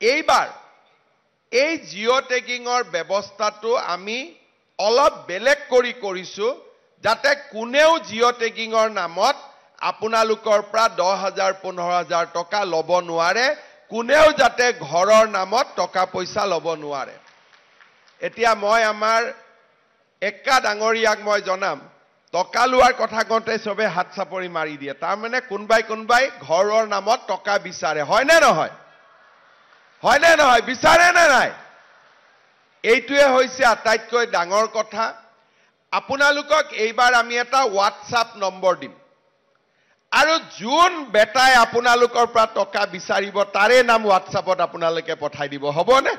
এইবাৰ এই জিঅ' টেগিঙৰ ব্যৱস্থাটো আমি অলপ বেলেগ কৰি কৰিছো যাতে কোনেও জিঅ' টেগিঙৰ নামত আপোনালোকৰ পৰা 10,000 15,000 টকা ল'ব নোৱাৰে কোনেও যাতে ঘৰৰ নামত টকা পইচা ল'ব নোৱাৰে এতিয়া মই আমাৰ একা ডাঙৰীয়াক মই জনাম টকা লোৱাৰ কথা কওঁতে সবে হাত চাপৰি মাৰি দিয়ে তাৰ মানে কোনবাই ঘৰৰ নামত টকা বিচাৰে হয় নে নহয় বিচাৰে নে নাই এইটোৱে হৈছে আটাইতকৈ ডাঙৰ কথা আপোনালোকক এইবাৰ আমি এটা WhatsApp নম্বৰ দিম আৰু যোন বেটাই আপোনালোকৰ পৰা টকা বিচাৰিব তাৰে নাম WhatsAppত আপোনালোকে পঠাই দিব হ'বনে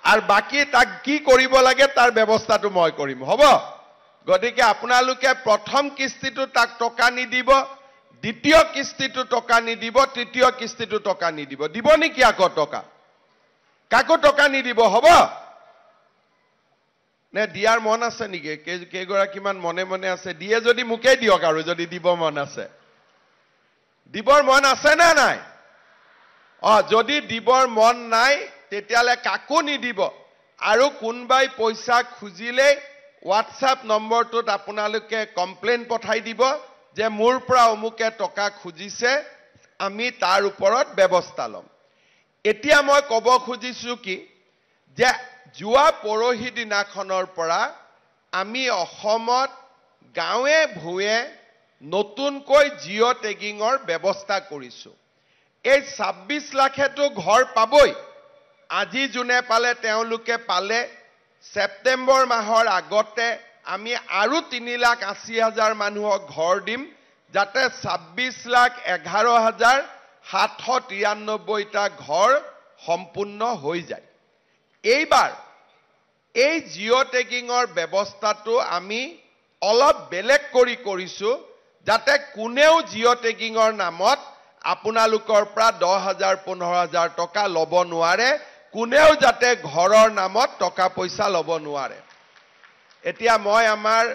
আৰু বাকি তাক কি কৰিব লাগে তাৰ ব্যৱস্থাটো মই কৰিম হ'ব গতিকে আপোনালোকে প্ৰথম কিস্তিটো তাক টকা নিদিব দ্বিতীয় কিস্তিটো টকা নিদিব তৃতীয় কিস্তিটো টকা নিদিব দিব নেকি আকৌ টকা কাকো টকা নিদিব হ'ব নে দিয়াৰ মন আছে নেকি কেইগৰাকী মান মনে মনে আছে দিয়ে যদি মুকে দিয়ক আৰু যদি দিব মন আছে দিবৰ মন আছে না নাই যদি দিবৰ মন নাই তেতিয়ালে কাকো নিদিব আৰু কোনবাই পইচা খুজিলে WhatsApp নম্বৰটোত আপোনালোকে কমপ্লেইন পঠাই দিব যে মোৰ পৰা অমুকে টকা খুজিছে আমি তাৰ ওপৰত ব্যৱস্থা লম এতিয়া মই ক'ব খুজিছো কি যে যোৱা পৰহি দিনাখনৰ পৰা আমি অসমত গাঁৱে ভূঞে নতুনকৈ জিঅ' টেগিঙৰ ব্যৱস্থা কৰিছো এই 26 লাখেটো ঘৰ পাবই আজি যোনে পালে তেওঁলোকে পালে সেপ্টেম্বৰ মাহৰ আগতে আমি আৰু 3,80,000 মানুহক ঘৰ দিম যাতে 26,11,793 টা ঘৰ সম্পূৰ্ণ হৈ যায় এইবাৰ এই জিঅ' টেগিঙৰ ব্যৱস্থাটো আমি অলপ বেলেগ কৰি কৰিছো যাতে কোনেও জিঅ' টেগিঙৰ নামত আপোনালোকৰ পৰা 10,000 15,000 টকা ল'ব নোৱাৰে কোনেও যাতে ঘৰৰ নামত টকা পইচা ল'ব নোৱাৰে এতিয়া মই আমাৰ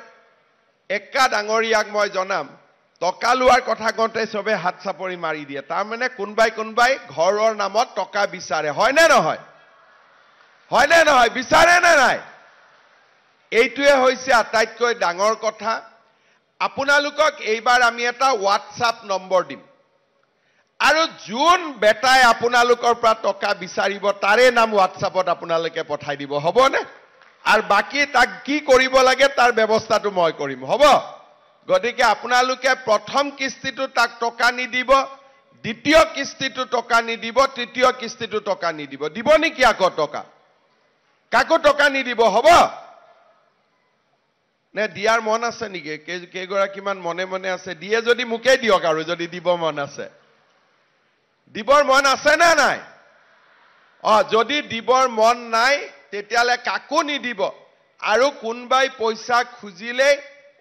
একা ডাঙৰীয়াক মই জনাম টকা লোৱাৰ কথা কওঁতে সবে হাত চাপৰি মাৰি দিয়ে তাৰ মানে কোনবাই ঘৰৰ নামত টকা বিচাৰে হয় নে নহয় বিচাৰে নে নাই এইটোৱে হৈছে আটাইতকৈ ডাঙৰ কথা আপোনালোকক এইবাৰ আমি এটা WhatsApp নম্বৰ দিম আৰু যোন বেটাই আপোনালোকৰ পৰা টকা বিচাৰিব তাৰে নাম WhatsAppত আপোনালোকে পঠাই দিব হ'বনে আৰু বাকি তাক কি কৰিব লাগে তাৰ ব্যৱস্থাটো মই কৰিম হ'ব গতিকে আপোনালোকে প্ৰথম কিস্তিটো তাক টকা নিদিব দ্বিতীয় কিস্তিটো টকা নিদিব তৃতীয় কিস্তিটো টকা নিদিব দিব নেকি আকৌ টকা কাকো টকা নিদিব হ'ব নে দিয়াৰ মন আছে নেকি কেইগৰাকী মান মনে মনে আছে দিয়ে যদি মুকে দিয়ক আৰু যদি দিব মন আছে দিবৰ মন আছে না নাই যদি দিবৰ মন নাই তেতিয়ালে কাকো নিদিব আৰু কোনবাই পইচা খুজিলে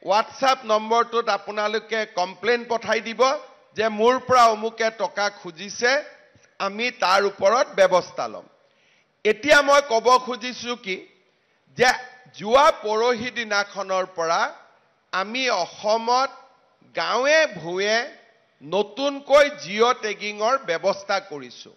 WhatsApp নম্বৰটোত আপোনালোকে কমপ্লেইন পঠাই দিব যে মোৰ পৰা অমুকে টকা খুজিছে আমি তাৰ ওপৰত ব্যৱস্থা লম এতিয়া মই ক'ব খুজিছো কি যে যোৱা পৰহি দিনাখনৰ পৰা আমি অসমত গাঁৱে ভূঞে নতুনকৈ জিঅ' টেগিঙৰ ব্যৱস্থা কৰিছো